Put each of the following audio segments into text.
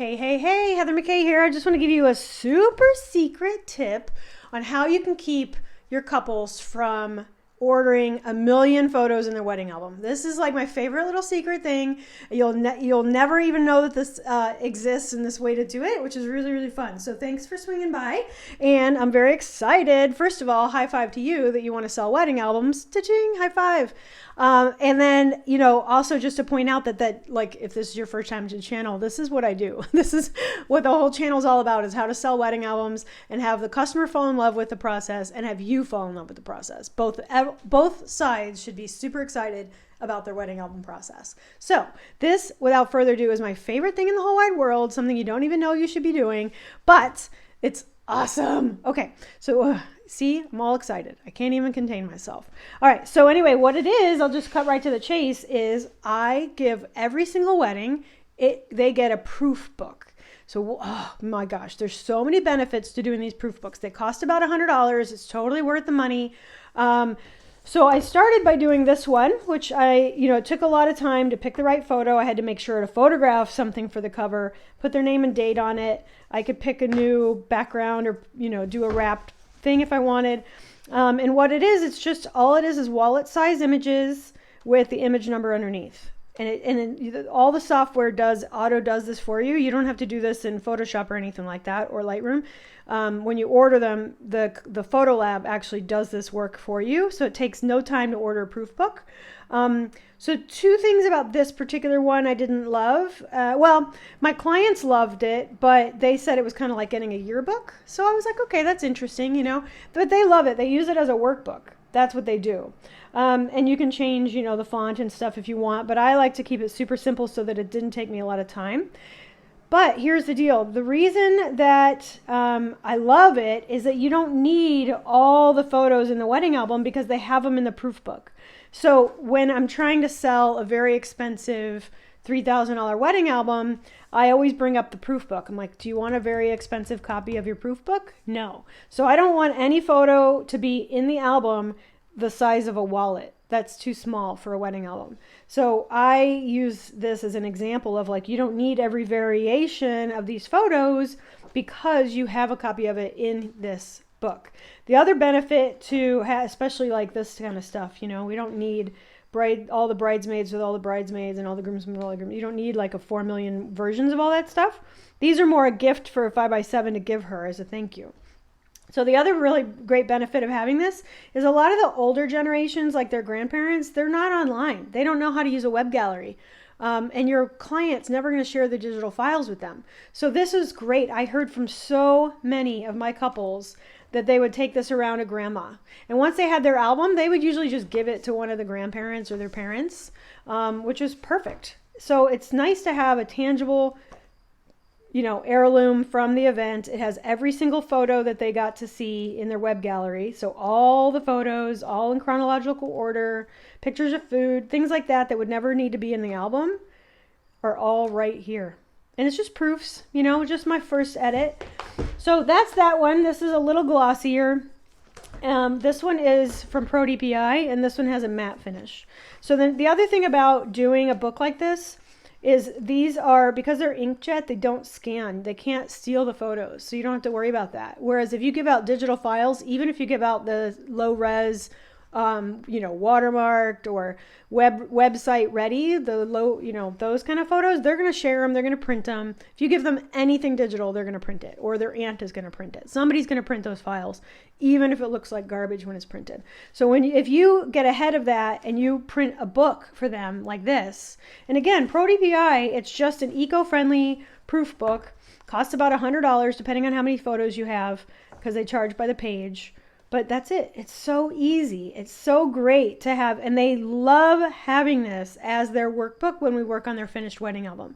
Hey, Heather McKay here. I just want to give you a super secret tip on how you can keep your couples from ordering a million photos in their wedding album. This is like my favorite little secret thing. You'll never even know that this exists in this way to do it, which is really, really fun. So thanks for swinging by. And I'm very excited. First of all, high five to you that you want to sell wedding albums. Ta-ching, high five. And then, also just to point out that like, if this is your first time to the channel, this is what I do. This is what the whole channel is all about, is how to sell wedding albums and have the customer fall in love with the process and have you fall in love with the process. Both sides should be super excited about their wedding album process. So this, without further ado, is my favorite thing in the whole wide world, something you don't even know you should be doing, but it's awesome. Okay, so see, I'm all excited. I can't even contain myself. All right, so anyway, what it is, I'll just cut right to the chase, is I give every single wedding, they get a proof book. So, oh my gosh, there's so many benefits to doing these proof books. They cost about $100. It's totally worth the money. So I started by doing this one, which it took a lot of time to pick the right photo. I had to make sure to photograph something for the cover, put their name and date on it. I could pick a new background or, do a wrapped thing if I wanted. And what it is, it's just, all it is wallet size images with the image number underneath. And all the software auto does this for you. You don't have to do this in Photoshop or anything like that, or Lightroom. When you order them, the Photo Lab actually does this work for you. So it takes no time to order a proof book. So two things about this particular one I didn't love. Well, my clients loved it, but they said it was kind of like getting a yearbook. So I was like, okay, that's interesting, but they love it. They use it as a workbook. That's what they do. And you can change, the font and stuff if you want, but I like to keep it super simple so that it didn't take me a lot of time. But here's the deal. The reason that I love it is that you don't need all the photos in the wedding album because they have them in the proof book. So when I'm trying to sell a very expensive $3,000 wedding album, I always bring up the proof book. I'm like, do you want a very expensive copy of your proof book? No. So I don't want any photo to be in the album the size of a wallet. That's too small for a wedding album. So I use this as an example of, like, you don't need every variation of these photos because you have a copy of it in this book. The other benefit to especially like this kind of stuff, we don't need all the bridesmaids with all the bridesmaids and all the groomsmen with all the groomsmen. You don't need like a 4 million versions of all that stuff. These are more a gift for a 5x7 to give her as a thank you. So the other really great benefit of having this is a lot of the older generations, like their grandparents, they're not online. They don't know how to use a web gallery. And your client's never going to share the digital files with them. So this is great. I heard from so many of my couples that they would take this around to grandma. And once they had their album, they would usually just give it to one of the grandparents or their parents, which is perfect. So it's nice to have a tangible heirloom from the event. It has every single photo that they got to see in their web gallery. So all the photos, all in chronological order, pictures of food, things like that would never need to be in the album are all right here. And it's just proofs, just my first edit. So that's that one. This is a little glossier. This one is from Pro DPI, and this one has a matte finish. So then the other thing about doing a book like this is these are, because they're inkjet, they don't scan. They can't steal the photos, so you don't have to worry about that. Whereas if you give out digital files, even if you give out the low res, watermarked or website ready, the low, those kind of photos, they're going to share them. They're going to print them. If you give them anything digital, they're going to print it, or their aunt is going to print it. Somebody's going to print those files, even if it looks like garbage when it's printed. So if you get ahead of that and you print a book for them like this, and again, Pro DPI, it's just an eco-friendly proof book, costs about $100 depending on how many photos you have, because they charge by the page. But that's it. It's so easy. It's so great to have. And they love having this as their workbook when we work on their finished wedding album.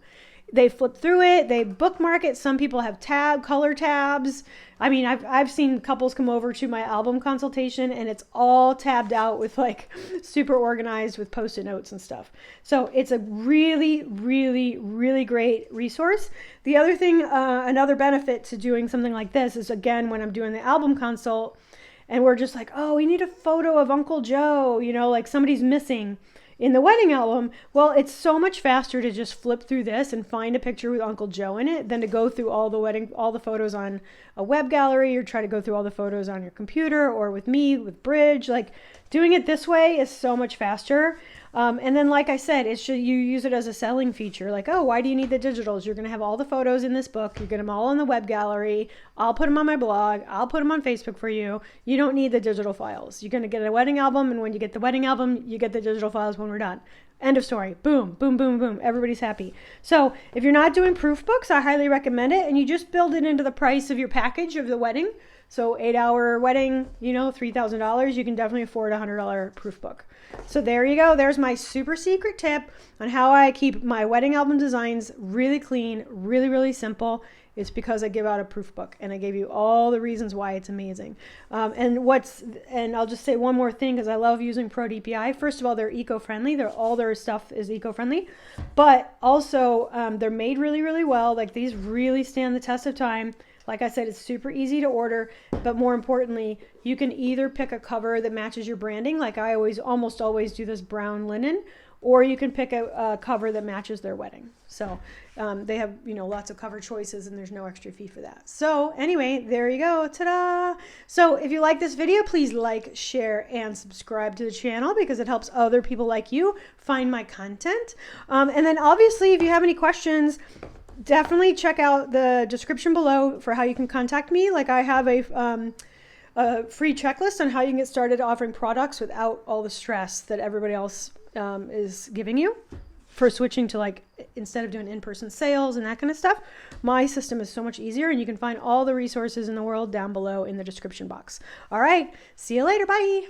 They flip through it. They bookmark it. Some people have color tabs. I mean, I've seen couples come over to my album consultation and it's all tabbed out with like super organized with Post-it notes and stuff. So it's a really, really, really great resource. The other thing, another benefit to doing something like this is, again, when I'm doing the album consult, and we're just like, oh, we need a photo of Uncle Joe, like somebody's missing. in the wedding album, well, it's so much faster to just flip through this and find a picture with Uncle Joe in it than to go through all the photos on a web gallery, or try to go through all the photos on your computer, or with me with Bridge. Like, doing it this way is so much faster. And then, like I said, you use it as a selling feature. Like, oh, why do you need the digitals? You're going to have all the photos in this book. You get them all in the web gallery. I'll put them on my blog. I'll put them on Facebook for you. You don't need the digital files. You're going to get a wedding album, and when you get the wedding album, you get the digital files when we're done. End of story. Boom, boom, boom, boom. Everybody's happy. So if you're not doing proof books, I highly recommend it. And you just build it into the price of your package of the wedding. So 8-hour wedding, $3,000. You can definitely afford a $100 proof book. So there you go. There's my super secret tip on how I keep my wedding album designs really clean, really, really simple. It's because I give out a proof book, and I gave you all the reasons why it's amazing. And I'll just say one more thing, because I love using Pro DPI. First of all, they're eco-friendly. All their stuff is eco-friendly, but also they're made really, really well. Like, these really stand the test of time. Like I said, it's super easy to order, but more importantly, you can either pick a cover that matches your branding. Like, I almost always do this brown linen, or you can pick a cover that matches their wedding. So they have, lots of cover choices, and there's no extra fee for that. So anyway, there you go. Ta-da! So if you like this video, please like, share, and subscribe to the channel, because it helps other people like you find my content. And then obviously, if you have any questions, definitely check out the description below for how you can contact me. Like, I have a free checklist on how you can get started offering products without all the stress that everybody else is giving you for switching to, like, instead of doing in-person sales and that kind of stuff. My system is so much easier, and you can find all the resources in the world down below in the description box. All right. See you later. Bye.